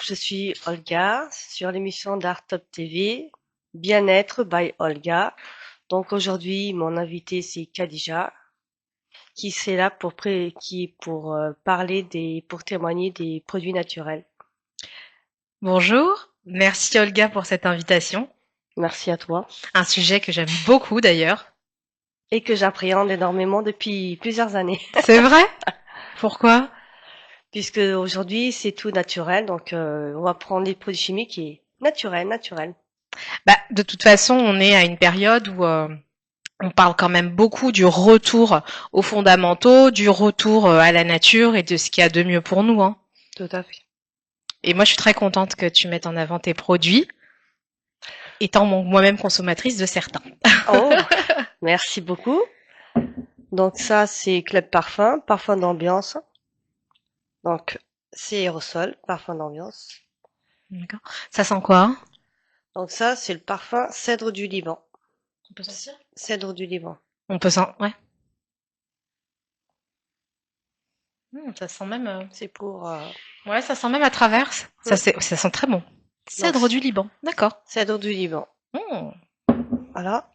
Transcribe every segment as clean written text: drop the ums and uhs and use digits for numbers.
je suis Olga sur l'émission d'Art Top TV, Bien-être by Olga. Donc aujourd'hui, mon invité c'est Khadija, qui c'est là pour parler pour témoigner des produits naturels. Bonjour, merci Olga pour cette invitation. Merci à toi Un sujet que j'aime beaucoup d'ailleurs. et que j'appréhende énormément depuis plusieurs années, C'est vrai? Pourquoi? puisque aujourd'hui c'est tout naturel. Donc on va prendre les produits chimiques et naturel. Bah, de toute façon, on est à une période où on parle quand même beaucoup du retour aux fondamentaux, du retour à la nature et de ce qu'il y a de mieux pour nous, hein. Tout à fait. Et moi, je suis très contente que tu mettes en avant tes produits, étant moi-même consommatrice de certains. Oh, merci beaucoup. Donc ça c'est Club Parfum, parfum d'ambiance. Donc, c'est aérosol, parfum d'ambiance. D'accord. Ça sent quoi? Donc ça, c'est le parfum cèdre du Liban. On peut sentir? Cèdre du Liban. On peut sentir, ouais. Ça sent même, C'est pour... ouais, ça sent même à travers. Ça, ça sent très bon. donc, Cèdre du Liban, d'accord. cèdre du Liban. Mmh. Voilà.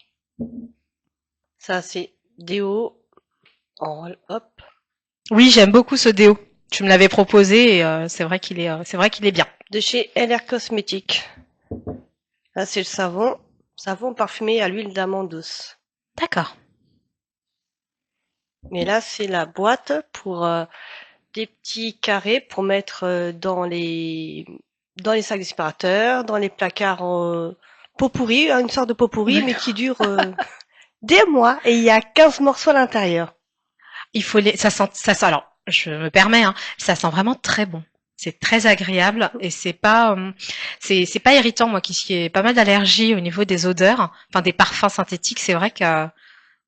Ça, c'est déo en roll-up. Oui, j'aime beaucoup ce déo. Tu me l'avais proposé et c'est vrai qu'il est bien. De chez LR Cosmétiques. Là, c'est le savon. Savon parfumé à l'huile d'amande douce. D'accord. Mais là, c'est la boîte pour des petits carrés pour mettre dans les sacs d'aspirateurs, dans les placards pot pourri, une sorte de pot pourri, mais qui dure des mois et il y a 15 morceaux à l'intérieur. Il faut ça sent, alors, je me permets, hein, ça sent vraiment très bon. C'est très agréable et c'est pas irritant, moi qui ai pas mal d'allergies au niveau des odeurs, enfin des parfums synthétiques, c'est vrai que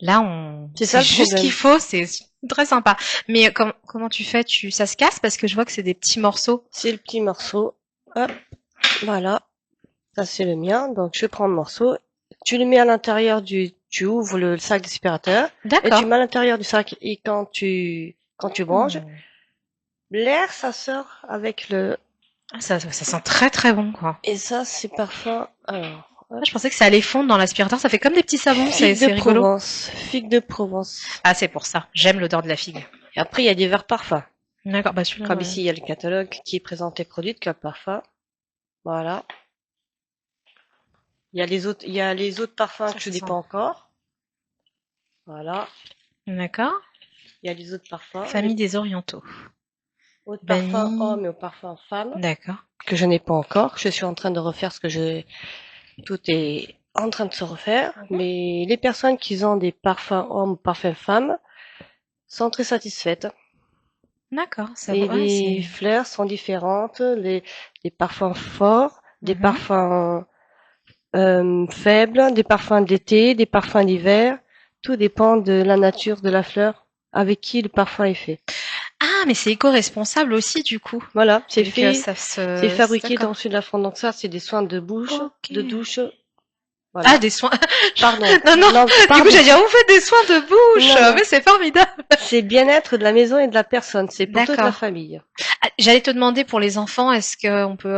là, C'est ça c'est le juste ce problème. qu'il faut, c'est très sympa. Mais comment tu fais? Ça se casse parce que je vois que c'est des petits morceaux. C'est le petit morceau. Hop, voilà. Ça, c'est le mien. Donc, je prends le morceau. Tu le mets à l'intérieur tu ouvres le sac d'aspirateur et tu D'accord. mets à l'intérieur du sac. Et quand tu branches, Mmh. l'air, ça sort avec le, Ah, ça sent très très bon, quoi. et ça, c'est parfum. Alors, Ah, hop. je pensais que ça allait fondre dans l'aspirateur. Ça fait comme des petits savons, Figue de c'est rigolo. Provence. Figue de Provence. Ah, c'est pour ça. J'aime l'odeur de la figue. Et après, il y a divers parfums. D'accord, bah celui-là, Comme ouais. ici, il y a le catalogue qui présente les produits de Club Parfum. Voilà. Il y a les autres parfums Ça, que je ça n'ai sent. pas encore. Voilà. D'accord. Il y a les autres parfums. Les Famille des Orientaux. autres parfums Vanille. hommes et aux parfums femmes D'accord. que je n'ai pas encore. Je suis en train de refaire tout est en train de se refaire. Mhm. Mais les personnes qui ont des parfums hommes, parfums femmes sont très satisfaites. D'accord. Ça, Et ouais, les c'est. fleurs sont différentes. Les parfums forts, des Mhm. parfums faibles, des parfums d'été, des parfums d'hiver. Tout dépend de la nature de la fleur avec qui le parfum est fait. Ah, mais c'est éco-responsable aussi, du coup. Voilà, Vu que c'est fabriqué dans D'accord. le sud de la France. Donc ça, c'est des soins de bouche, Ok. de douche. Ah, Voilà. des soins. Pardon. Non, non. Non, Du coup, pardon. j'ai dit, ah, vous faites des soins de bouche. Non, non. Mais c'est formidable. C'est bien-être de la maison et de la personne. C'est pour toute la D'accord. famille. Ah, j'allais te demander pour les enfants, est-ce qu'on peut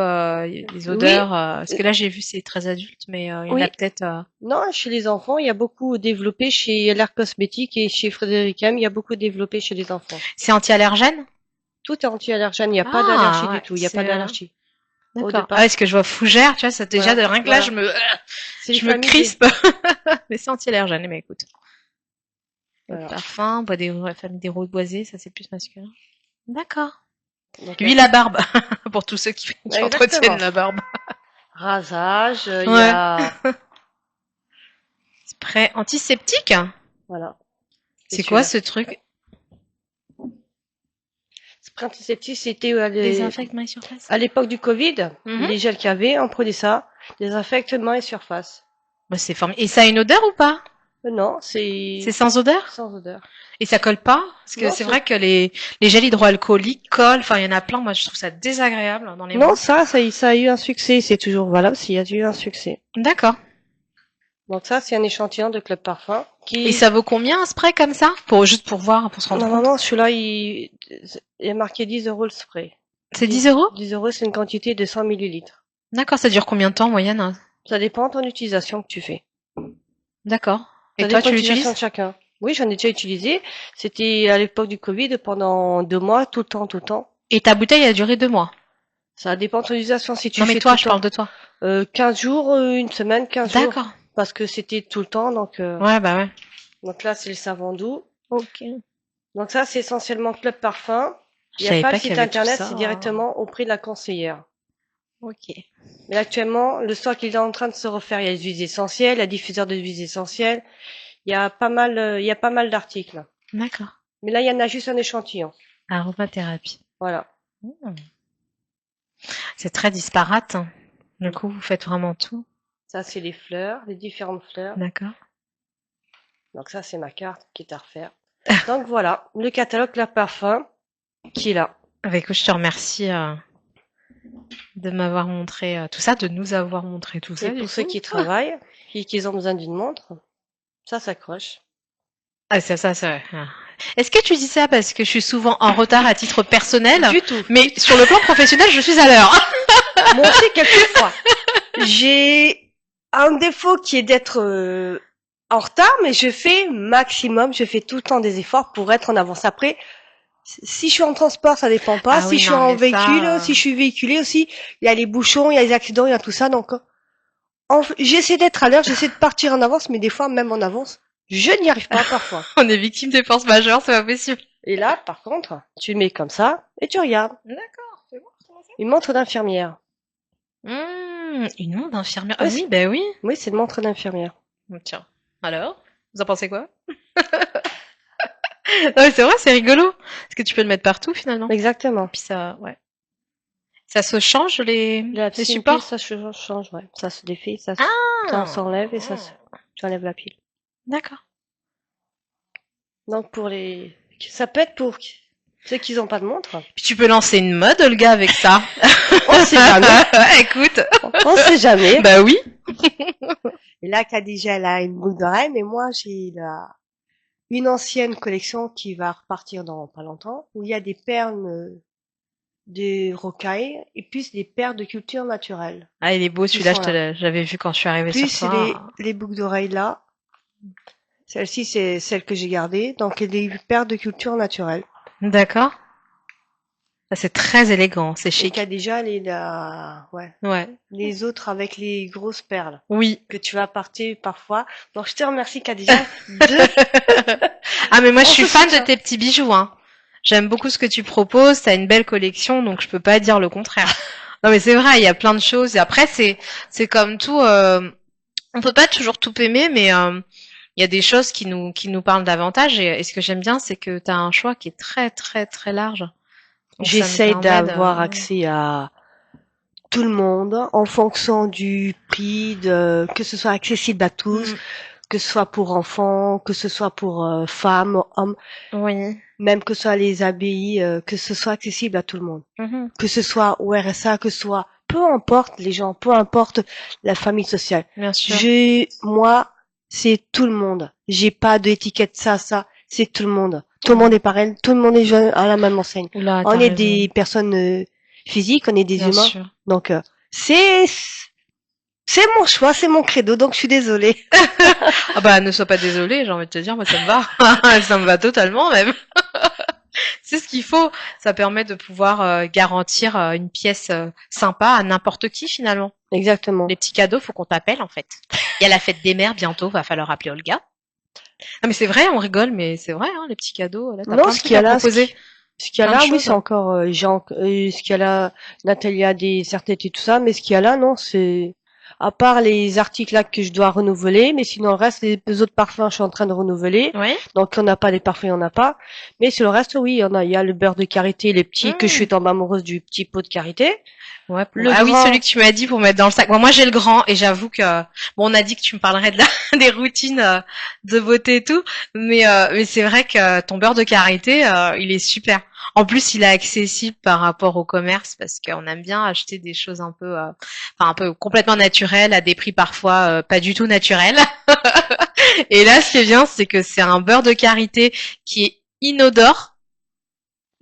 les Oui, odeurs, parce que là j'ai vu c'est très adulte, mais il y en a oui. peut-être. Non, chez les enfants, il y a beaucoup développé chez l'art cosmétique et chez Frédéric M. Il y a beaucoup développé chez les enfants. C'est anti-allergène? Tout est anti-allergène. Il n'y a pas Ah d'allergie du ouais, tout. Il n'y a pas d'allergie. Au d'accord. Ah départ, ouais, parce que je vois fougère, tu vois, ça déjà voilà, de rien que là voilà. C'est les je me familles des, crispe. Mais c'est anti-allergène, mais écoute. Eau de voilà. parfum, bois des la famille des roses boisées, ça c'est plus masculin. D'accord. Donc, Huile à barbe pour tous ceux qui entretiennent exactement. la barbe. Rasage, il y Ouais. a, Spray antiseptique? voilà. C'est C'est quoi celui-là. ce truc? Spray antiseptique, c'était Désinfecte main et surface? à l'époque du Covid, Mhm. les gels qu'il y avait, on prenait ça, désinfecte mains et surface. Bah, c'est formidable. Et ça a une odeur ou pas? Non, C'est c'est sans odeur? sans odeur. Et ça colle pas? Parce que Non, c'est vrai que les gels hydroalcooliques collent, enfin il y en a plein, moi je trouve ça désagréable dans les non, mains. ça a eu un succès, c'est toujours valable s'il y a eu un succès. D'accord. Donc ça, c'est un échantillon de Club Parfum Et qui, ça vaut combien un spray comme ça? Juste pour voir, pour se rendre compte. normalement, celui-là, il est marqué 10 € le spray. C'est 10 €? 10 €, c'est une quantité de 100 millilitres. D'accord, ça dure combien de temps en moyenne? Ça dépend de ton utilisation que tu fais. D'accord. Et Ça toi, dépend tu de l'utilisation l'utilises? de chacun. Oui, j'en ai déjà utilisé. C'était à l'époque du Covid pendant 2 mois, tout le temps, tout le temps. Et ta bouteille a duré 2 mois? Ça dépend de ton utilisation. Si tu Non mais fais tout toi, le je parle temps, de toi. 15 jours, une semaine, 15 jours, D'accord. parce que c'était tout le temps. Ouais, bah ouais. Donc là, c'est le savon doux. Ok. Donc ça, c'est essentiellement Club Parfum. Je Il n'y a savais pas le pas qu'il y site avait tout internet, ça, c'est hein. directement au prix de la conseillère. Ok. Mais actuellement, le stock il est en train de se refaire. Il y a les huiles essentielles, il y a diffuseur de huiles essentielles. Il y a pas mal d'articles. D'accord. Mais là, il y en a juste un échantillon. Aromathérapie. Voilà. Hmm. C'est très disparate, hein. Du coup, vous faites vraiment tout. Ça, c'est les fleurs, les différentes fleurs. D'accord. Donc ça, c'est ma carte qui est à refaire. Donc voilà, le catalogue La Parfum qui est là. Bah, écoute, je te remercie de m'avoir montré tout ça, de nous avoir montré tout ça, Et du pour ceux coup. qui travaillent, qui ont besoin d'une montre, ça s'accroche. Ah, ça. Est-ce que tu dis ça parce que je suis souvent en retard à titre personnel, Du tout. mais sur le plan professionnel, je suis à l'heure? Moi aussi, quelquefois. J'ai un défaut qui est d'être en retard, mais je fais maximum, je fais tout le temps des efforts pour être en avance. Après, si je suis en transport, ça dépend pas. Ah Si oui, je suis non, en mais véhicule, ça, si je suis véhiculée aussi, il y a les bouchons, il y a les accidents, il y a tout ça. Donc, j'essaie d'être à l'heure, j'essaie de partir en avance, mais des fois, même en avance, je n'y arrive pas parfois. on est victime des forces majeures, c'est pas possible. Et là, par contre, tu le mets comme ça et tu regardes. D'accord, c'est bon, comment ça? Une montre d'infirmière. Une onde infirmière. Ah Oui, oui, bah oui. oui, c'est une montre d'infirmière. Tiens. Alors, vous en pensez quoi? Non, mais c'est vrai, c'est rigolo. Parce que tu peux le mettre partout finalement. Exactement. Puis ça, ouais. Ça se change La les petite pile, supports? ça change, ouais. Ça se défait, ça Ah! s'enlève et tu enlèves la pile. D'accord. Donc ça peut être pour ceux qui n'ont pas de montre. Puis tu peux lancer une mode, Olga, avec ça. On sait jamais. Écoute. On sait jamais. Bah oui. Et là, Khadija, elle a une boucle d'oreille, mais moi, j'ai une ancienne collection qui va repartir dans pas longtemps, où il y a des perles de rocaille et plus des perles de culture naturelle. Ah, il est beau Qui celui-là, sont là. j'avais vu quand je suis arrivée sur Plus toi. les boucles d'oreilles là. Celle-ci, c'est celle que j'ai gardée. Donc, des perles de culture naturelle. D'accord. Ça, c'est très élégant, c'est Et chic. Khadija, elle est là, ouais. Ouais. Les autres avec les grosses perles Oui. que tu vas porter parfois. Donc, je te remercie, Khadija, de... Ah, mais moi, je On suis se fan de soutient. tes petits bijoux, hein. J'aime beaucoup ce que tu proposes, t'as une belle collection, donc je peux pas dire le contraire. Non, mais c'est vrai, il y a plein de choses. Et après, c'est comme tout, on peut pas toujours tout aimer, mais il y a des choses qui nous parlent davantage. Et ce que j'aime bien, c'est que t'as un choix qui est très, très, très large. Donc ça me J'essaye permet d'avoir accès à tout le monde en fonction du prix, que ce soit accessible à tous, que ce soit pour enfants, que ce soit pour femmes, hommes, Oui. même que ce soit les abbayes, que ce soit accessible à tout le monde. Mhm. Que ce soit au RSA, que ce soit, peu importe les gens, peu importe la famille sociale. Bien sûr. Moi, c'est tout le monde. J'ai pas d'étiquette ça, c'est tout le monde. Tout le monde est pareil, tout le monde est jeune à la même enseigne. Oula, On t'as est raison. des personnes physiques, on est des Bien humains. sûr. Donc c'est mon choix, c'est mon credo, donc je suis désolée. Ah bah, ne sois pas désolé, j'ai envie de te dire, moi ça me va. Ça me va totalement même. C'est ce qu'il faut. Ça permet de pouvoir garantir une pièce sympa à n'importe qui finalement. Exactement. Les petits cadeaux, faut qu'on t'appelle en fait. Il y a la fête des mères bientôt, va falloir appeler Olga. Ah mais c'est vrai, on rigole, mais c'est vrai, hein, les petits cadeaux, là t'as Non, plein de ce trucs qu'il y a à là, proposer. ce qu'il y a Plein de là, oui, choses. c'est encore ce qu'il y a là, Nathalie a des certitudes et tout ça, mais ce qu'il y a là, non, c'est à part les articles là que je dois renouveler, mais sinon le reste, les autres parfums, je suis en train de renouveler. Oui. Donc on n'a pas les parfums, on n'a pas. Mais sur le reste, oui, il y en a. Il y a le beurre de karité, les petits, que je suis tombée amoureuse du petit pot de karité. Ouais, Le ah oui, grand, celui que tu m'as dit pour mettre dans le sac. Bon, moi j'ai le grand et j'avoue que bon, on a dit que tu me parlerais de des routines de beauté et tout, mais c'est vrai que ton beurre de karité, il est super. En plus, il est accessible par rapport au commerce parce qu'on aime bien acheter des choses un peu, enfin un peu complètement naturelles à des prix parfois pas du tout naturels. Et là, ce qui est bien, c'est que c'est un beurre de karité qui est inodore.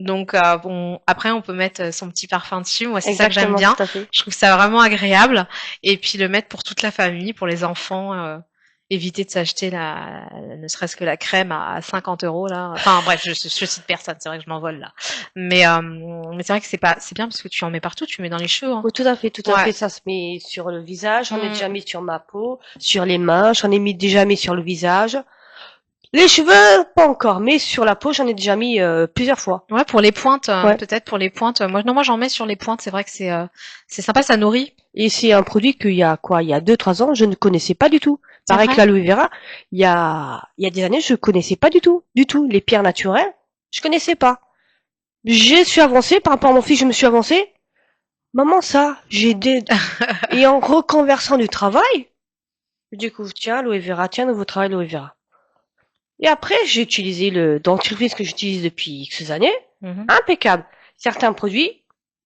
Donc bon, après on peut mettre son petit parfum dessus. Moi, c'est ça que j'aime Exactement, bien. tout à fait. Je trouve ça vraiment agréable. Et puis le mettre pour toute la famille, pour les enfants. Éviter de s'acheter ne serait-ce que la crème à 50 euros là. Enfin bref, je cite personne. C'est vrai que je m'envole là. Mais c'est vrai que c'est bien parce que tu en mets partout. Tu mets dans les cheveux. Hein. Oui, tout à fait, tout à Ouais. fait. Ça se met sur le visage. J'en ai Mm. déjà mis sur ma peau, sur les mains. J'en ai déjà mis sur le visage. Les cheveux, pas encore, mais sur la peau, j'en ai déjà mis plusieurs fois. Ouais, pour les pointes, Ouais. peut-être pour les pointes. Moi j'en mets sur les pointes. C'est vrai que c'est sympa, ça nourrit. Et c'est un produit qu'il y a quoi, il y a 2-3 ans, je ne connaissais pas du tout. C'est Pareil que vrai. l'aloe vera, il y a des années, je connaissais pas du tout, du tout. Les pierres naturelles, je connaissais pas. Je suis avancée, par rapport à mon fils, je me suis avancée. Maman, ça, et en reconversant du travail, je découvre, tiens, aloe vera, tiens, nouveau travail, aloe vera. Et après, j'ai utilisé le dentifrice que j'utilise depuis X années. Mhm. Impeccable. Certains produits,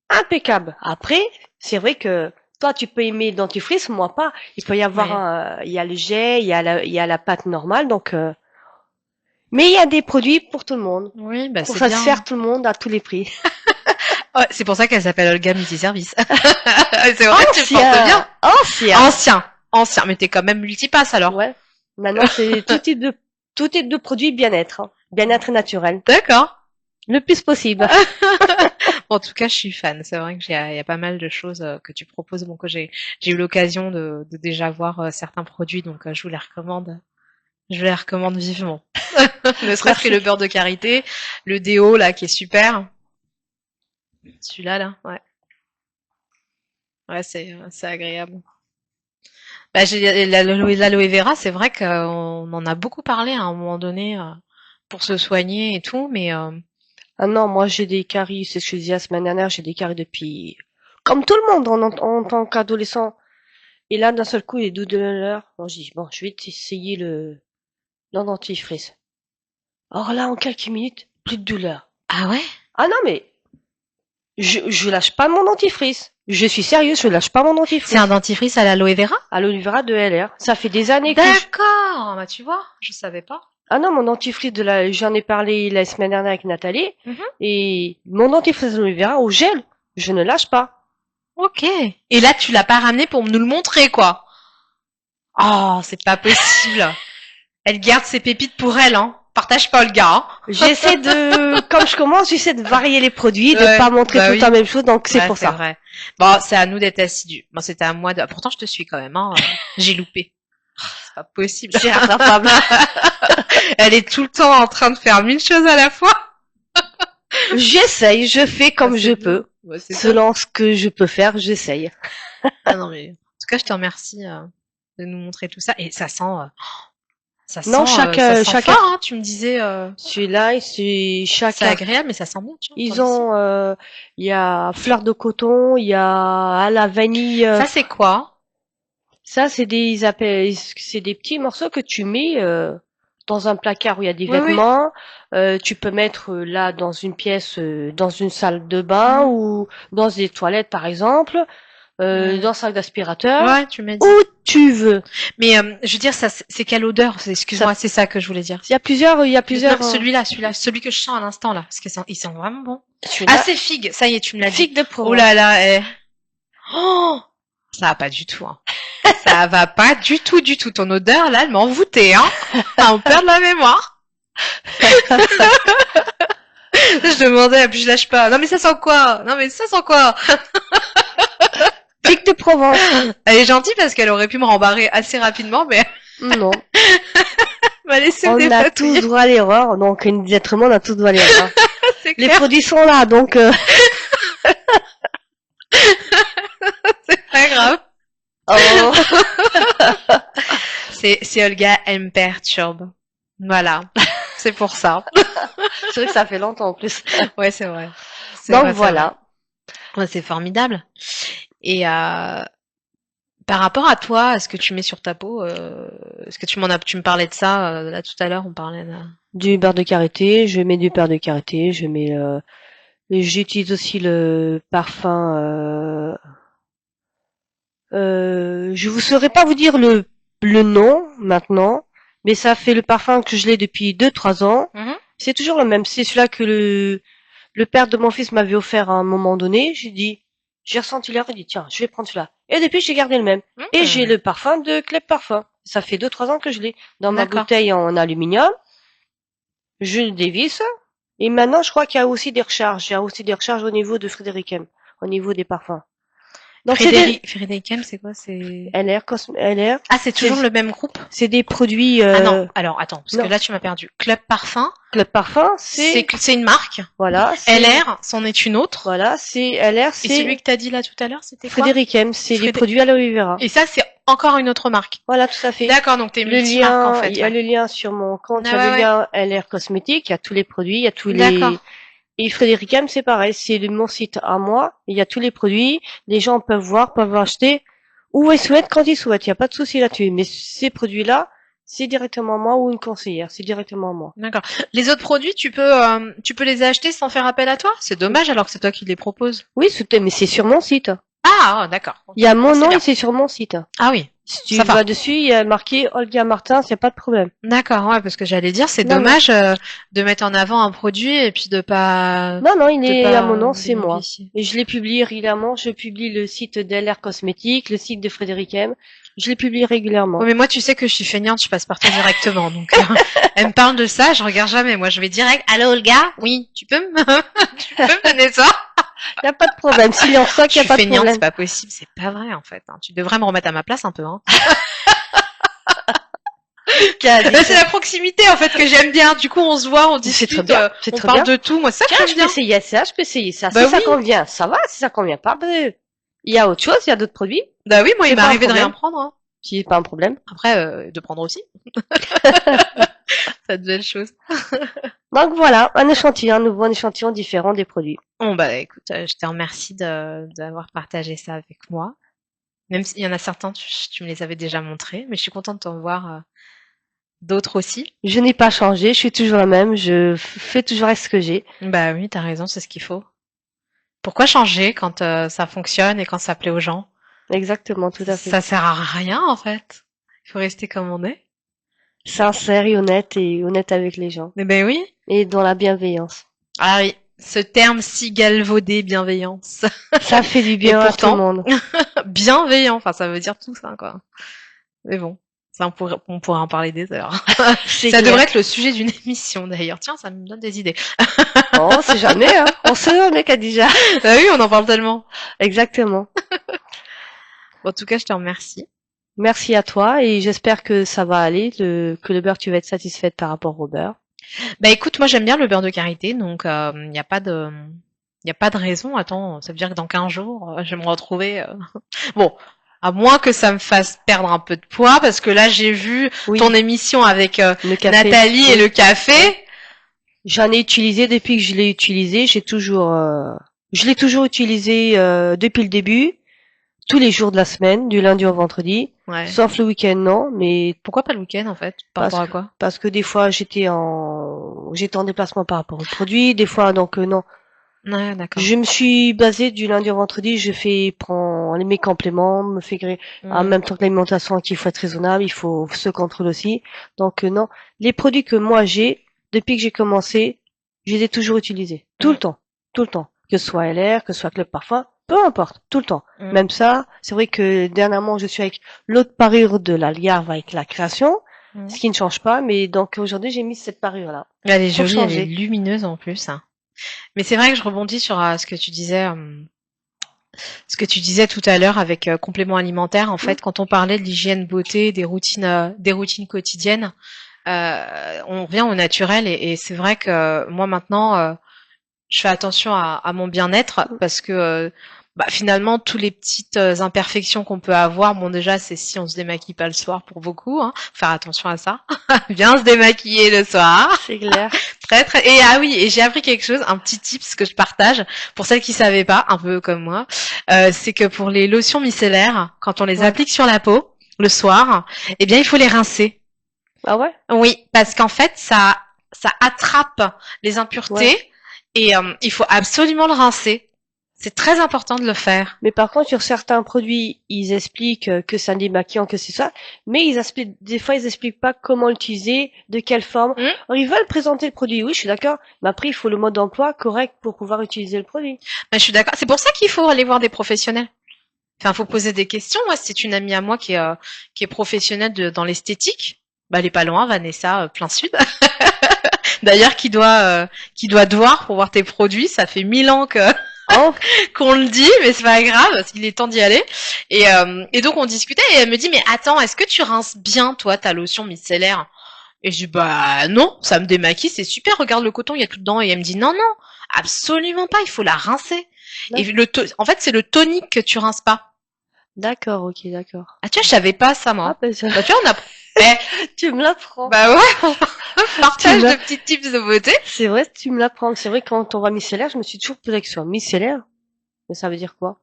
impeccable. Après, c'est vrai que toi, tu peux aimer le dentifrice, moi pas. Il peut y avoir il y a le jet, il y a la pâte normale, donc, mais il y a des produits pour tout le monde. Oui, bah Pour c'est bien. satisfaire tout le monde à tous les prix. Ouais, c'est pour ça qu'elle s'appelle Olga Multiservice. C'est vrai, tu le portes bien. Ancien. Mais t'es quand même multipasse alors. Ouais. Maintenant, c'est tout type de produits bien-être. Hein. Bien-être naturel. D'accord. Le plus possible. En tout cas, je suis fan. C'est vrai que il y a pas mal de choses que tu proposes. Bon, que j'ai eu l'occasion de déjà voir certains produits, donc je vous les recommande. Je vous les recommande vivement. Ne serait-ce que le beurre de karité, le déo là qui est super. Celui-là là, ouais. Ouais, c'est agréable. Bah, j'ai l'aloe vera, c'est vrai qu'on en a beaucoup parlé à un moment donné pour se soigner et tout, mais Ah non, moi j'ai des caries, c'est ce que je disais la semaine dernière, j'ai des caries depuis, comme tout le monde en tant qu'adolescent. Et là, d'un seul coup, les douleurs. Bon, je dis, bon, je vais essayer le dentifrice. Or là, en quelques minutes, plus de douleur. ah ouais? Ah non, mais je lâche pas mon dentifrice. Je suis sérieuse, je lâche pas mon dentifrice. C'est un dentifrice à l'aloe vera? Aloe vera de LR. Ça fait des années que D'accord, bah tu vois, je savais pas. Ah non, mon dentifrice j'en ai parlé la semaine dernière avec Nathalie. Mhm. Et mon dentifrice aloe vera au gel, je ne lâche pas. Ok. Et là, tu l'as pas ramené pour nous le montrer, quoi. Oh, c'est pas possible. Elle garde ses pépites pour elle, hein. Partage pas le gars. J'essaie de, comme je commence, j'essaie de varier les produits, de Ouais, pas montrer bah tout le oui. temps la même chose, donc c'est Ouais, pour ça. Vrai. Bon, c'est à nous d'être assidus. Bon, c'était à moi de... Pourtant, je te suis quand même, hein. J'ai loupé. C'est pas possible. C'est rattrapable. Elle est tout le temps en train de faire 1000 choses à la fois. J'essaye, je fais comme je peux. Ouais, Selon ce que je peux faire, j'essaye. Ah non, mais en tout cas, je te remercie de nous montrer tout ça. Et ça sent... ça Non, sent, ça sent fort, hein, tu me disais. Celui-là, c'est C'est agréable, mais ça sent bien. Tu vois, Ils ont, il y a fleur de coton, il y a à la vanille. Ça, c'est quoi? Ça, c'est c'est des petits morceaux que tu mets dans un placard où il y a des vêtements. Tu peux mettre là dans une pièce, dans une salle de bain ou dans des toilettes, par exemple. Dans un sac d'aspirateur. Ouais, tu m'as dit. Où tu veux. Mais je veux dire, ça, c'est quelle odeur? Excuse-moi, c'est ça que je voulais dire. Il y a plusieurs. Non, celui-là, celui que je sens à l'instant là, parce qu'ils sont vraiment bons. Ah, c'est figue. Ça y est, tu me l'as dit. Figue de Provence. Oh là là, oh, ça va pas du tout. Hein. Ça va pas du tout, du tout. Ton odeur là, elle m'a envoûtée, hein. On perd de la mémoire. Je demandais, puis je lâche pas. Non mais ça sent quoi? Non mais ça sent quoi? Figue de Provence. Elle est gentille parce qu'elle aurait pu me rembarrer assez rapidement, mais non. m'a laissé on a tous droit à l'erreur, donc êtres humains, on a tous droit à l'erreur. Les produits sont là, donc. C'est pas grave. Oh. C'est Olga, elle me perturbe. Voilà. C'est pour ça. C'est vrai que ça fait longtemps en plus. Ouais, c'est vrai. Donc voilà. Ouais, c'est formidable. Et par rapport à toi, est-ce que tu mets sur ta peau, est-ce que tu me parlais de ça là tout à l'heure, on parlait du beurre de karité, je mets du beurre de karité, j'utilise aussi le parfum je vous saurais pas vous dire le nom maintenant, mais ça fait le parfum que je l'ai depuis 2-3 ans. C'est toujours le même, c'est celui-là que Le père de mon fils m'avait offert à un moment donné. J'ai ressenti l'air, j'ai dit, tiens, je vais prendre celui-là. Et depuis, j'ai gardé le même. Et j'ai le parfum de Club Parfum. Ça fait 2-3 ans que je l'ai dans ma D'accord. bouteille en aluminium. Je le dévisse. Et maintenant, je crois qu'il y a aussi des recharges. Il y a aussi des recharges au niveau de Frédéric M, au niveau des parfums. Donc Frédéric M, c'est quoi? C'est LR. Ah, c'est toujours le même groupe? C'est des produits. Ah non, alors attends, parce non. que là tu m'as perdu. Club Parfum. Club Parfum, c'est une marque. Voilà. LR, c'en est une autre. Voilà, c'est LR, c'est. Et celui que t'as dit là tout à l'heure, c'était quoi? Frédéric M, c'est les produits aloe vera. Et ça, c'est encore une autre marque. Voilà, tout à fait. D'accord, donc t'es multi-marque en fait. Il y a le lien sur mon compte, il y a le lien LR Cosmétique, il y a tous les produits, il y a tous les. Et Frédéric M, c'est pareil, c'est mon site à moi, il y a tous les produits, les gens peuvent voir, peuvent acheter où ils souhaitent, quand ils souhaitent, il n'y a pas de souci là-dessus. Mais ces produits-là, c'est directement moi ou une conseillère, c'est directement moi. D'accord. Les autres produits, tu peux les acheter sans faire appel à toi? C'est dommage alors que c'est toi qui les proposes. Oui, mais c'est sur mon site. Ah, d'accord. Il y a mon nom et c'est sur mon site. Ah oui. Si tu vas dessus, il y a marqué Olga Martin, c'est pas de problème. D'accord, ouais, parce que j'allais dire, c'est dommage de mettre en avant un produit et puis de pas. Non, il est à mon nom, c'est moi. Et je les publie régulièrement. Je publie le site d'LR Cosmétique, le site de Frédéric M. Je les publie régulièrement. Oui, mais moi, tu sais que je suis feignante, je passe par toi directement. Donc, elle me parle de ça, je regarde jamais. Moi, je vais direct. Allô, Olga? Oui, tu peux me donner ça? Y a pas de problème. S'il y a en stock, y a pas de problème. C'est pas possible, c'est pas vrai en fait. Tu devrais me remettre à ma place un peu. Hein. C'est la proximité en fait que j'aime bien. Du coup, on se voit, on discute, c'est très bien. On parle de tout. Moi, ça j'aime bien. Je peux essayer ça. Si ça convient, ça va. Si ça convient pas, il y a autre chose, il y a d'autres produits. Bah oui, moi il m'est arrivé de rien prendre. Hein. C'est pas un problème. Après, de prendre aussi. Ça de belles choses. Donc voilà, un nouveau échantillon différent des produits. Bon bah écoute, je te remercie d'avoir partagé ça avec moi. Même s'il y en a certains, tu me les avais déjà montrés, mais je suis contente de t'en voir d'autres aussi. Je n'ai pas changé, je suis toujours la même, je fais toujours avec ce que j'ai. Bah oui, t'as raison, c'est ce qu'il faut. Pourquoi changer quand ça fonctionne et quand ça plaît aux gens? Exactement, tout à fait. Ça sert à rien en fait. Il faut rester comme on est. Sincère et honnête avec les gens. Eh ben oui. Et dans la bienveillance. Ah oui, ce terme si galvaudé, bienveillance. Ça fait du bien à tout le monde. Bienveillant, enfin ça veut dire tout ça quoi. Mais bon, ça on pourrait en parler des heures. Ça devrait être le sujet d'une émission d'ailleurs. Tiens, ça me donne des idées. Oh, on sait jamais, hein. On sait jamais, Khadija. Bah oui, on en parle tellement. Exactement. En tout cas, je te remercie. Merci à toi et j'espère que ça va aller, que le beurre, tu vas être satisfaite par rapport au beurre. Bah écoute, moi j'aime bien le beurre de karité, donc il n'y a pas de raison. Attends, ça veut dire que dans 15 jours, je vais me retrouver. Bon, à moins que ça me fasse perdre un peu de poids, parce que là j'ai vu ton émission avec Nathalie et le café. J'en ai utilisé depuis que je l'ai utilisé. Je l'ai toujours utilisé depuis le début. Tous les jours de la semaine, du lundi au vendredi. Ouais. Sauf le week-end, non. Mais pourquoi pas le week-end en fait? Par rapport à quoi? Parce que des fois j'étais en déplacement par rapport aux produits, des fois donc non. Ouais, d'accord. Je me suis basée du lundi au vendredi, prends mes compléments, me fais en même temps que l'alimentation qu'il faut être raisonnable, il faut se contrôler aussi. Donc non, les produits que moi j'ai depuis que j'ai commencé, je les ai toujours utilisés, tout le temps, que ce soit LR, que ce soit Club Parfum. Peu importe, tout le temps. Même ça, c'est vrai que dernièrement, je suis avec l'autre parure de l'Algarve avec la création, ce qui ne change pas, mais donc aujourd'hui, j'ai mis cette parure-là. Elle est jolie, elle est lumineuse en plus. Hein. Mais c'est vrai que je rebondis sur ce que tu disais tout à l'heure avec compléments alimentaires. En fait, quand on parlait de l'hygiène beauté, des routines quotidiennes, on revient au naturel et c'est vrai que moi maintenant, je fais attention à mon bien-être parce que finalement tous les petites imperfections qu'on peut avoir, bon déjà c'est si on se démaquille pas le soir pour beaucoup, hein, faire attention à ça, bien se démaquiller le soir. C'est clair. Très et ah oui, et j'ai appris quelque chose, un petit tips que je partage pour celles qui savaient pas, un peu comme moi, c'est que pour les lotions micellaires, quand on les applique sur la peau le soir, eh bien il faut les rincer. Ah ouais? Oui, parce qu'en fait ça attrape les impuretés. Ouais. Et il faut absolument le rincer. C'est très important de le faire. Mais par contre, sur certains produits, ils expliquent que c'est un démaquillant, que c'est ça, mais des fois, ils expliquent pas comment l'utiliser, de quelle forme. Hmm. Alors, ils veulent présenter le produit, oui, je suis d'accord, mais après, il faut le mode d'emploi correct pour pouvoir utiliser le produit. Ben, je suis d'accord. C'est pour ça qu'il faut aller voir des professionnels. Enfin, faut poser des questions. Moi, c'est une amie à moi qui est professionnelle dans l'esthétique. Bah, elle est pas loin, Vanessa, plein sud. D'ailleurs, qui doit te voir pour voir tes produits. Ça fait 1000 ans Oh, qu'on le dit, mais c'est pas grave, il est temps d'y aller. Et donc on discutait et elle me dit, mais attends, est-ce que tu rinces bien, toi, ta lotion micellaire? Et je dis, bah non, ça me démaquille, c'est super, regarde le coton, il y a tout dedans. Et elle me dit, non, non, absolument pas, il faut la rincer. Et en fait, c'est le tonique que tu rinces pas. d'accord, ok, d'accord. Ah, tu vois, je savais pas ça, moi. Ah, ben, Bah, tu vois, on a... tu me l'apprends. Bah ouais, partage de petits tips de beauté. C'est vrai, tu me l'apprends. C'est vrai, quand on voit micellaire, je me suis toujours posé la question. Micellaire? Mais ça veut dire quoi?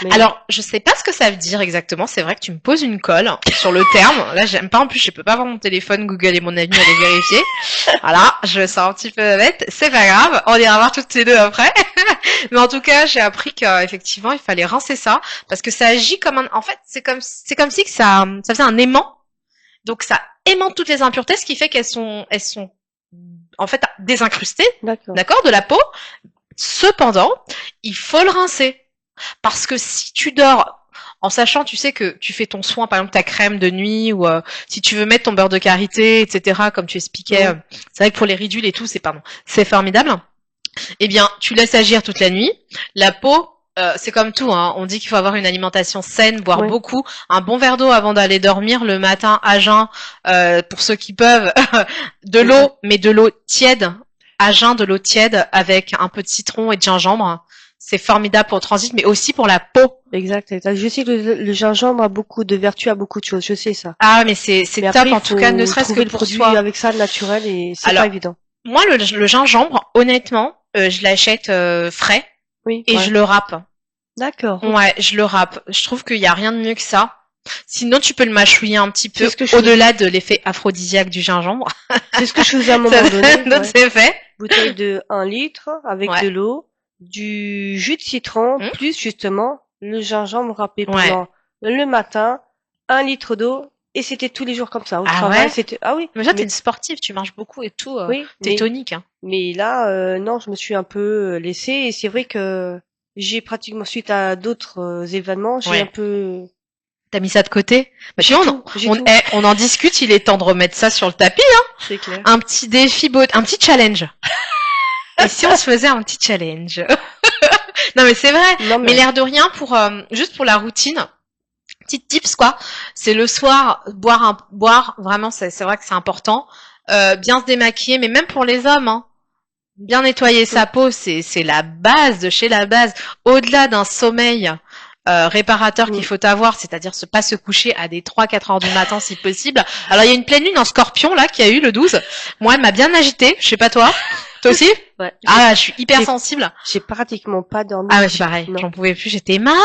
Mais... Alors, je sais pas ce que ça veut dire exactement. C'est vrai que tu me poses une colle sur le terme. Là, j'aime pas. En plus, je peux pas voir mon téléphone. Google est mon ami, aller vérifier. Voilà, je sens un petit peu bête. C'est pas grave. On ira voir toutes les deux après. Mais en tout cas, j'ai appris qu'effectivement, il fallait rincer ça parce que ça agit comme en fait, c'est comme si que ça faisait un aimant. Donc, ça aimante toutes les impuretés, ce qui fait elles sont en fait désincrustées. D'accord, de la peau. Cependant, il faut le rincer. Parce que si tu dors en sachant, tu sais que tu fais ton soin, par exemple ta crème de nuit, ou si tu veux mettre ton beurre de karité, etc., comme tu expliquais, c'est vrai que pour les ridules et tout, c'est formidable. Eh bien, tu laisses agir toute la nuit. La peau, c'est comme tout, hein. On dit qu'il faut avoir une alimentation saine, boire beaucoup, un bon verre d'eau avant d'aller dormir le matin à jeun, pour ceux qui peuvent, de l'eau, mais de l'eau tiède, à jeun, de l'eau tiède avec un peu de citron et de gingembre. C'est formidable pour le transit, mais aussi pour la peau. Exact. Je sais que le gingembre a beaucoup de vertus à beaucoup de choses. Je sais ça. Ah, mais c'est top après, en tout cas, ne serait-ce que pour soi. Avec ça naturel et c'est pas évident. Moi, le gingembre, honnêtement, je l'achète frais et je le râpe. D'accord. Ouais, je le râpe. Je trouve qu'il y a rien de mieux que ça. Sinon, tu peux le mâchouiller un petit peu au-delà de l'effet aphrodisiaque du gingembre. C'est ce que je faisais à un moment donné. Donc c'est fait. Bouteille de 1 litre avec de l'eau, du jus de citron, plus justement le gingembre râpé pendant le matin, 1 litre d'eau, et c'était tous les jours comme ça. Au travail, c'était... Ah oui. Mais toi, t'es une sportive, tu marches beaucoup et tout. T'es tonique. Hein. Mais là, non, je me suis un peu laissée, et c'est vrai que j'ai pratiquement, suite à d'autres événements, j'ai un peu... T'as mis ça de côté? Bah, tu vois, on en discute, il est temps de remettre ça sur le tapis, hein. C'est clair. Un petit défi, un petit challenge. Et si on se faisait un petit challenge? Non, mais c'est vrai. Non, mais l'air de rien, juste pour la routine, petite tips, quoi. C'est le soir, boire, vraiment, c'est vrai que c'est important. Bien se démaquiller, mais même pour les hommes, hein. Bien nettoyer sa peau, c'est la base de chez la base. Au-delà d'un sommeil, réparateur qu'il faut avoir, c'est-à-dire pas se coucher à des 3-4 heures du matin si possible. Alors il y a une pleine lune en Scorpion là qui a eu le 12. Moi elle m'a bien agitée, je sais pas toi. Toi aussi? Ouais. Ah, je suis hyper sensible. J'ai pratiquement pas dormi. Ah ouais, c'est pareil, j'en pouvais plus, j'étais mal.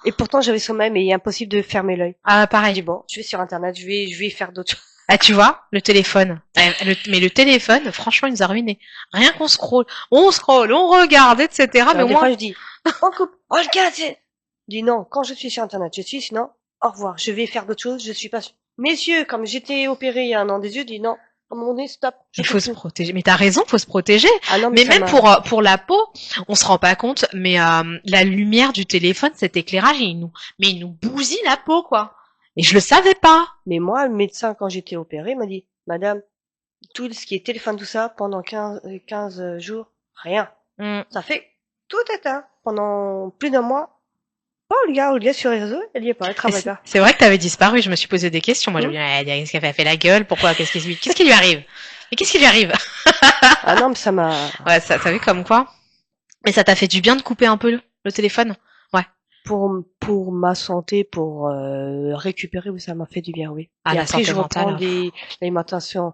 Et pourtant j'avais sommeil mais il est impossible de fermer l'œil. Ah pareil. Je dis bon, je vais sur internet, je vais faire d'autres choses. Ah tu vois, le téléphone. Mais le téléphone, franchement, il nous a ruiné. Rien qu'on scrolle, on regarde, etc. Alors, mais des fois je dis, on coupe, oh le gars, je dis non, quand je suis sur internet, je suis, sinon, au revoir, je vais faire d'autres choses, je suis pas... Messieurs, comme j'étais opéré il y a 1 an des yeux, dis non, à un moment donné, stop. Il faut se protéger. Mais t'as raison, faut se protéger. Ah non, mais même pour la peau, on se rend pas compte, mais la lumière du téléphone, cet éclairage, il nous bousille la peau, quoi. Et je le savais pas. Mais moi, le médecin, quand j'étais opéré, m'a dit, madame, tout ce qui est téléphone, tout ça, pendant 15 jours, rien. Ça fait tout éteint pendant plus d'1 mois. Oh, le gars sur les réseaux, elle y est pas, elle travaille pas. C'est vrai que t'avais disparu, je me suis posé des questions. Moi, je me disais, qu'est-ce qu'elle a fait la gueule? Pourquoi? Qu'est-ce qui lui arrive? Mais qu'est-ce qui lui arrive? Ah non, mais ça m'a... Ouais, ça vu comme quoi. Mais ça t'a fait du bien de couper un peu le téléphone? Ouais. Pour ma santé, pour récupérer, oui, ça m'a fait du bien, oui. Ah, et après, je reprends l'alimentation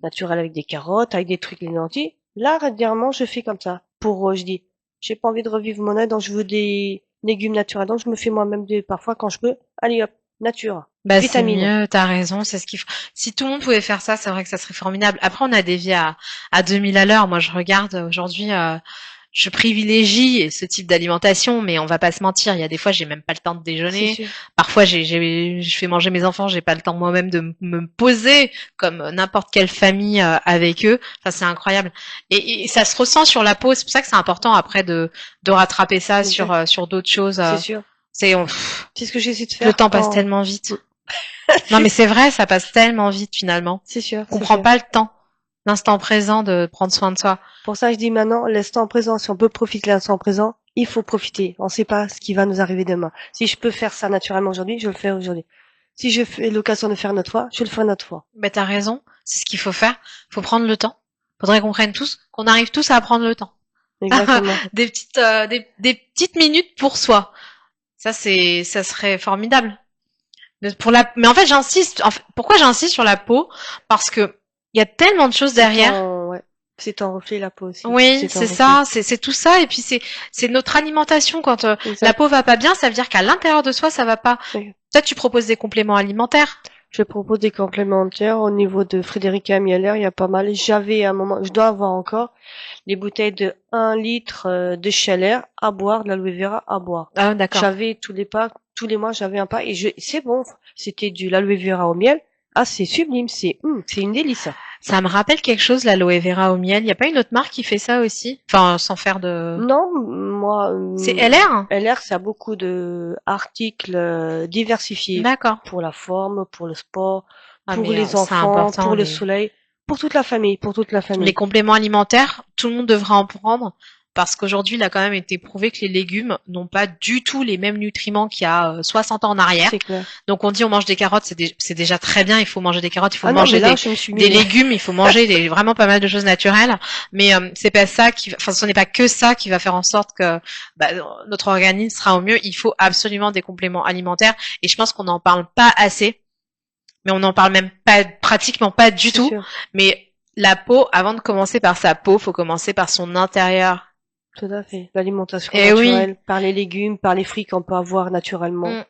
naturelle avec des carottes, avec des trucs, les lentilles. Là, régulièrement, je fais comme ça. Je dis, j'ai pas envie de revivre mon œil, donc je veux des légumes naturels. Donc, je me fais moi-même parfois, quand je peux, allez hop, nature. Bah, c'est mieux, t'as raison, c'est ce qu'il faut. Si tout le monde pouvait faire ça, c'est vrai que ça serait formidable. Après, on a des vies à 2000 à l'heure. Moi, je regarde aujourd'hui, je privilégie ce type d'alimentation, mais on va pas se mentir, il y a des fois j'ai même pas le temps de C'est déjeuner. sûr. Parfois je fais manger mes enfants, j'ai pas le temps moi-même de me poser comme n'importe quelle famille avec eux. Enfin, c'est incroyable. Et ça se ressent sur la peau. C'est pour ça que c'est important après de rattraper ça Exact. sur d'autres choses. C'est sûr. C'est ce que j'essaie de Le faire temps passe quand... tellement vite. Non, mais c'est vrai, ça passe tellement vite finalement. C'est sûr, On c'est prend sûr. pas le temps, l'instant présent, de prendre soin de soi. Pour ça, je dis maintenant, l'instant présent, si on peut profiter de l'instant présent, il faut profiter. On ne sait pas ce qui va nous arriver demain. Si je peux faire ça naturellement aujourd'hui, je le fais aujourd'hui. Si je fais l'occasion de faire une autre fois, je le ferai une autre fois. Ben t'as raison, c'est ce qu'il faut faire. Faut prendre le temps. Faudrait qu'on prenne tous, qu'on arrive tous à prendre le temps. Exactement. Des petites minutes pour soi. Ça serait formidable. Mais en fait, j'insiste. Pourquoi j'insiste sur la peau? Parce que il y a tellement de choses derrière. Ouais. C'est ton reflet, la peau aussi. Oui, C'est ton c'est reflet. ça, c'est tout ça, et puis c'est notre alimentation. Quand Exact. la peau va pas bien, ça veut dire qu'à l'intérieur de soi, ça va pas. Oui. Peut-être tu proposes des compléments alimentaires. Je propose des complémentaires. Au niveau de Frédérica Mieller, il y a pas mal. J'avais à un moment, je dois avoir encore, les bouteilles de 1 litre de chaleur à boire, de l'aloe vera à boire. Ah, d'accord. J'avais tous les mois, j'avais un pas, et c'est bon. C'était du l'aloe vera au miel. Ah, c'est sublime, c'est une délice. Ça me rappelle quelque chose, l'aloe vera au miel. Il y a pas une autre marque qui fait ça aussi? Enfin, sans faire de... Non, moi, C'est LR? LR, ça a beaucoup de articles diversifiés D'accord. pour la forme, pour le sport, Ah, pour mais les c'est enfants, important, pour le les... soleil, pour toute la famille, Les compléments alimentaires, tout le monde devra en prendre parce qu'aujourd'hui, il a quand même été prouvé que les légumes n'ont pas du tout les mêmes nutriments qu'il y a 60 ans en arrière. C'est clair. Donc on dit on mange des carottes, c'est déjà très bien, il faut manger des carottes, il faut Ah non, manger mais là, je me suis mis, des légumes, il faut manger vraiment pas mal de choses naturelles, mais c'est pas ça enfin ce n'est pas que ça qui va faire en sorte que bah, notre organisme sera au mieux. Il faut absolument des compléments alimentaires et je pense qu'on n'en parle pas assez, mais on n'en parle même pas, pratiquement pas du c'est tout. sûr. Mais la peau, avant de commencer par sa peau, faut commencer par son intérieur. Tout à fait. L'alimentation Et naturelle, oui. par les légumes, par les fruits qu'on peut avoir naturellement. Mm.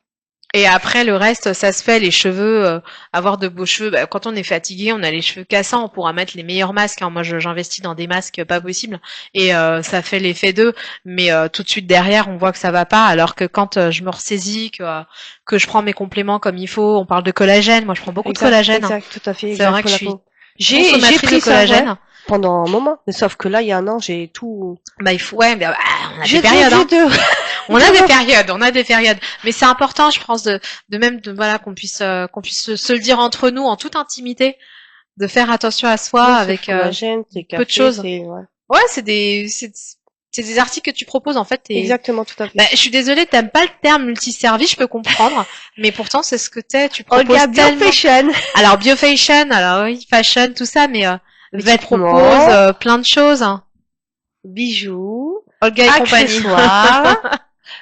Et après, le reste, ça se fait. Les cheveux, avoir de beaux cheveux. Bah, quand on est fatigué, on a les cheveux cassants, on pourra mettre les meilleurs masques. Hein. Moi, j'investis dans des masques pas possibles. Et ça fait l'effet d'eux. Mais tout de suite derrière, on voit que ça va pas. Alors que quand je me ressaisis, que je prends mes compléments comme il faut, on parle de collagène. Moi, je prends beaucoup de collagène. Exact, tout à fait. C'est vrai que je suis J'ai consommatrice pris de collagène. ça, ouais, pendant un moment. Mais sauf que là, il y a un an, j'ai tout... Bah, il faut, ouais, bah, on a des périodes, hein. On a des périodes. Mais c'est important, je pense, voilà, qu'on puisse se le dire entre nous, en toute intimité, de faire attention à soi avec peu de choses. Ouais, c'est des articles que tu proposes, en fait. Exactement, tout à fait. Bah, je suis désolée, t'aimes pas le terme multiservice, je peux comprendre. Mais pourtant, c'est ce que tu proposes Olga tellement. Biofashion. Alors, biofashion, alors oui, fashion, tout ça, mais Vêtements, propose plein de choses. Bijoux, Olga et accessoires,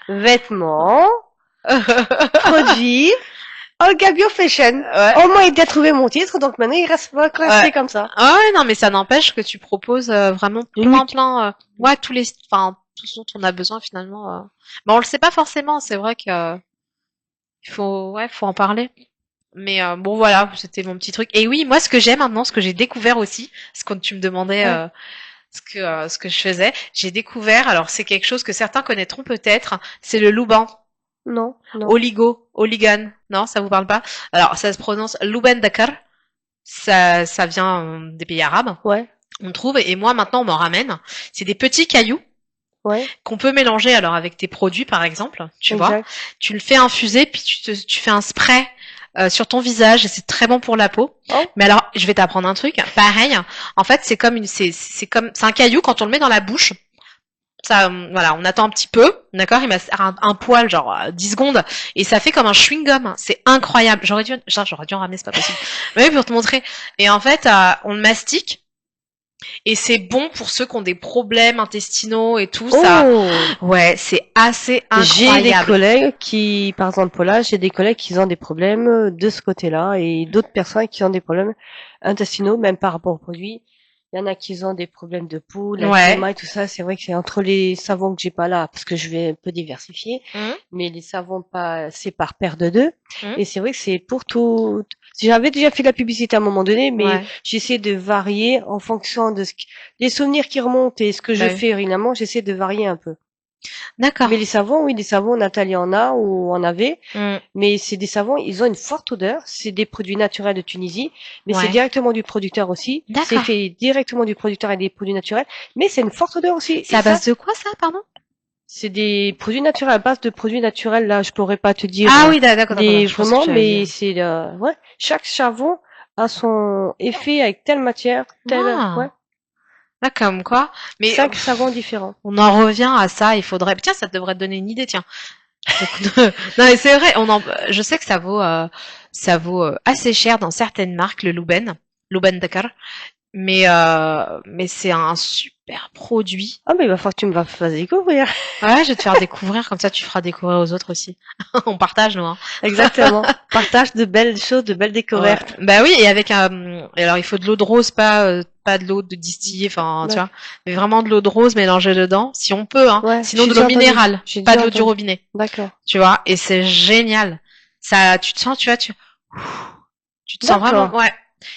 vêtements, produits. Olga Biofashion. Ouais. Au moins, il a trouvé mon titre, donc maintenant, il reste pas classé comme ça. Ah ouais, non, mais ça n'empêche que tu proposes vraiment plein, ouais, tout ce dont on a besoin finalement. Mais on le sait pas forcément, c'est vrai que faut en parler. Mais bon, voilà, c'était mon petit truc. Et oui, moi, ce que j'aime maintenant, ce que j'ai découvert aussi, quand tu me demandais ce que je faisais, j'ai découvert, alors c'est quelque chose que certains connaîtront peut-être, c'est le louban. Non. Oligan. Non, ça vous parle pas? Alors, ça se prononce Louben Dakar. Ça vient des pays arabes. Ouais. On trouve, et moi, maintenant, on m'en ramène. C'est des petits cailloux. Ouais. Qu'on peut mélanger, alors, avec tes produits, par exemple. Tu vois. Tu le fais infuser, puis tu fais un spray sur ton visage, et c'est très bon pour la peau. Oh. Mais alors, je vais t'apprendre un truc. Pareil. En fait, c'est un caillou quand on le met dans la bouche. Ça, voilà, on attend un petit peu, d'accord. Il m'a un poil, genre 10 secondes, et ça fait comme un chewing-gum. C'est incroyable. J'aurais dû en ramener, c'est pas possible. Mais oui, pour te montrer. Et en fait, on le mastique, et c'est bon pour ceux qui ont des problèmes intestinaux et tout ça. Ouais, c'est assez incroyable. J'ai des collègues qui, par exemple, là, j'ai des collègues qui ont des problèmes de ce côté-là, et d'autres personnes qui ont des problèmes intestinaux, même par rapport aux produits. Il y en a qui ont des problèmes de peau, l'eczéma et tout ça. C'est vrai que c'est entre les savons que j'ai pas là, parce que je vais un peu diversifier. Mais les savons pas, c'est par paire de deux. Et c'est vrai que c'est pour tout. J'avais déjà fait de la publicité à un moment donné, mais Ouais. j'essaie de varier en fonction de des souvenirs qui remontent et ce que je Bah oui. fais régulièrement, j'essaie de varier un peu. D'accord. Mais les savons, oui, les savons, Nathalie en a ou en avait. Mm. Mais c'est des savons, ils ont une forte odeur. C'est des produits naturels de Tunisie, mais c'est Ouais. directement du producteur aussi. C'est D'accord. fait directement du producteur avec des produits naturels, mais c'est une forte odeur aussi. C'est Et à ça, base de quoi ça, pardon? c'est des produits naturels à base de produits naturels. Là, je pourrais pas te dire Ah oui, d'accord, d'accord. des Je pensais que vraiment, tu avais dit. mais c'est ouais. Chaque savon a son effet avec telle matière, telle ouais. Ah, là comme quoi. Mais 5 savons différents. on en revient à ça. Il faudrait. Tiens, ça devrait te donner une idée. Tiens. Donc, non mais c'est vrai. Je sais que ça vaut assez cher dans certaines marques le Louben Dakar. Mais c'est un super produit. Ah mais il va falloir que tu me fasses découvrir. Ouais, je vais te faire découvrir, comme ça tu feras découvrir aux autres aussi. On partage, nous, hein. Exactement. Partage de belles choses, de belles Ouais. découvertes. Bah oui, et avec un, alors il faut de l'eau de rose, pas de l'eau de distillée, enfin, tu Ouais. vois, mais vraiment de l'eau de rose mélangée dedans, si on peut, hein. Ouais, Sinon j'ai de l'eau déjà entendu. minérale, J'ai pas déjà de l'eau du entendu. robinet, D'accord. tu vois, et c'est génial. Ça, tu te sens, tu vois, tu te sens vraiment, D'accord. ouais.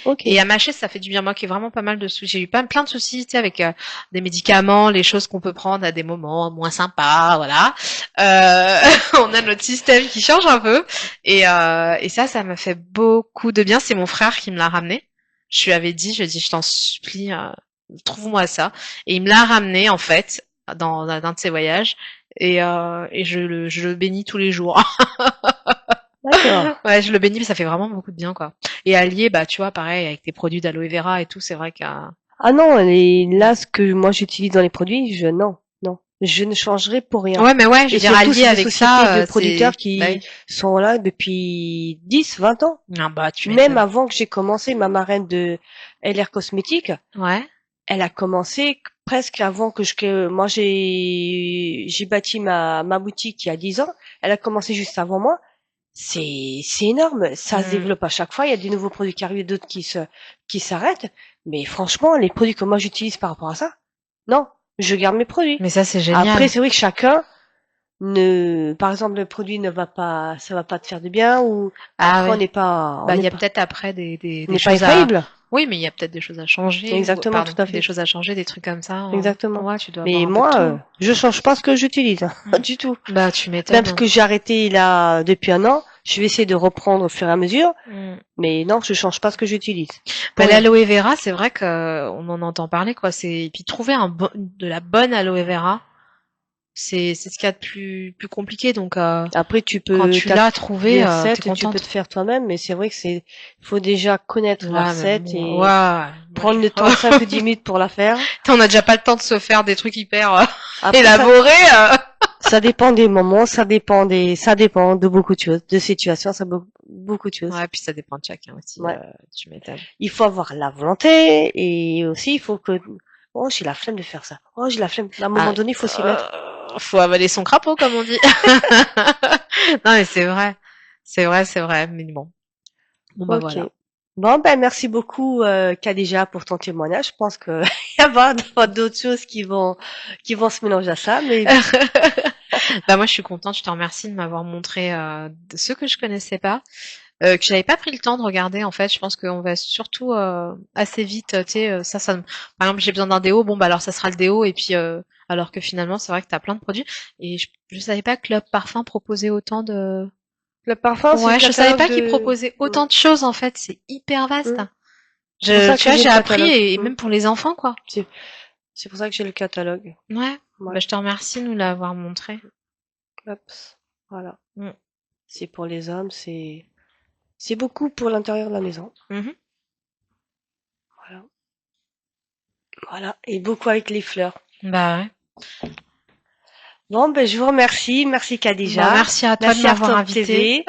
Ok. Et à mâcher, ça fait du bien. Moi qui ai vraiment pas mal de soucis. J'ai eu plein de soucis, tu sais, avec des médicaments, les choses qu'on peut prendre à des moments moins sympas, voilà. On a notre système qui change un peu. Et ça m'a fait beaucoup de bien. C'est mon frère qui me l'a ramené. Je lui avais dit, je t'en supplie, trouve-moi ça. Et il me l'a ramené, en fait, dans un de ses voyages. Et je le bénis tous les jours. D'accord. Ouais, je le bénis, mais ça fait vraiment beaucoup de bien, quoi. Et allié, bah, tu vois, pareil, avec tes produits d'aloe vera et tout, c'est vrai qu'à... Ah non, là, ce que moi j'utilise dans les produits, non, non. Je ne changerai pour rien. Ouais, mais ouais, je Et veux dire, surtout, allié c'est des avec sociétés ça, de producteurs bah qui oui. sont là depuis 10, 20 ans. Ah bah, tu Même m'étonnes. avant que j'ai commencé ma marraine de LR Cosmétiques, Ouais. elle a commencé presque avant que moi j'ai bâti ma boutique il y a 10 ans. Elle a commencé juste avant moi. C'est énorme. Ça se Mm. développe à chaque fois. Il y a des nouveaux produits qui arrivent, d'autres qui s'arrêtent. Mais franchement, les produits que moi j'utilise par rapport à ça, non, je garde mes produits. Mais ça, c'est Après, génial. c'est vrai que chacun par exemple, le produit ne va pas, ça va pas te faire du bien ou Ah après ouais. on Bah, il n'est y a pas, peut-être après on des n'est pas choses à... infaillible. Oui, mais il y a peut-être des choses à changer, ou, Exactement, tout pardon, à des fait. choses à changer, des trucs comme ça, hein. Exactement. Ouais, tu dois avoir Mais un peu de moi, tout, hein. je change pas ce que j'utilise, pas Mm. du tout. Bah, tu Même ce m'étonnes. que j'ai arrêté là depuis un an, je vais essayer de reprendre au fur et à mesure. Mm. Mais non, je change pas ce que j'utilise. Bah, Pour rien. l'aloe vera, c'est vrai que on en entend parler, quoi. Et puis trouver de la bonne aloe vera, c'est ce qu'il y a de plus compliqué. Donc, Après, tu quand peux tu l'as des trouvé, t'es recettes, tu peux te contente. faire toi-même, mais c'est vrai que faut déjà connaître la Ouais, mais recette bon, et ouais, moi prendre le temps 5 ou 10 minutes pour la faire. on n'a déjà pas le temps de se faire des trucs hyper Après, élaborés. ça dépend des moments, ça dépend de beaucoup de choses, de situations, beaucoup de choses. Ouais, puis ça dépend de chacun aussi, Ouais. tu m'étonnes. Il faut avoir la volonté et aussi il faut que, oh, j'ai la flemme de faire ça. Oh, j'ai la flemme. À un moment Ah, donné, il faut s'y mettre. faut avaler son crapaud, comme on dit. Non, mais c'est vrai. C'est vrai, mais bon. Bon, bah Ok. voilà. Bon, ben, merci beaucoup, Khadija, pour ton témoignage. Je pense que il y avoir d'autres choses qui vont se mélanger à ça, mais Bah moi je suis contente, je te remercie de m'avoir montré de ce que je connaissais pas, que j'avais pas pris le temps de regarder en fait. Je pense qu'on va surtout assez vite, tu sais, par exemple j'ai besoin d'un déo, bon bah alors ça sera le déo et puis alors que finalement c'est vrai que t'as plein de produits et je savais pas que Club Parfum proposait autant de... le parfum, c'est le Ouais, je savais catalogue pas qu'il de, proposait autant de choses en fait, c'est hyper vaste. C'est pour ça Tu que vois, j'ai j'ai le appris catalogue. et même pour les enfants quoi. C'est, c'est pour ça que j'ai le catalogue. Ouais, Ouais. bah je te remercie de nous l'avoir montré. Hop. Voilà. Mm. C'est pour les hommes, c'est beaucoup pour l'intérieur de la maison. Mhm. Voilà. Voilà. Et beaucoup avec les fleurs. Bah ouais. Bon, ben, je vous remercie. Merci Bah Khadija. merci à toi de Merci m'avoir Artop invité. TV.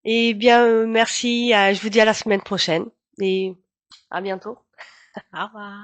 Et bien, merci. Je vous dis à la semaine prochaine. Et à bientôt. Au revoir.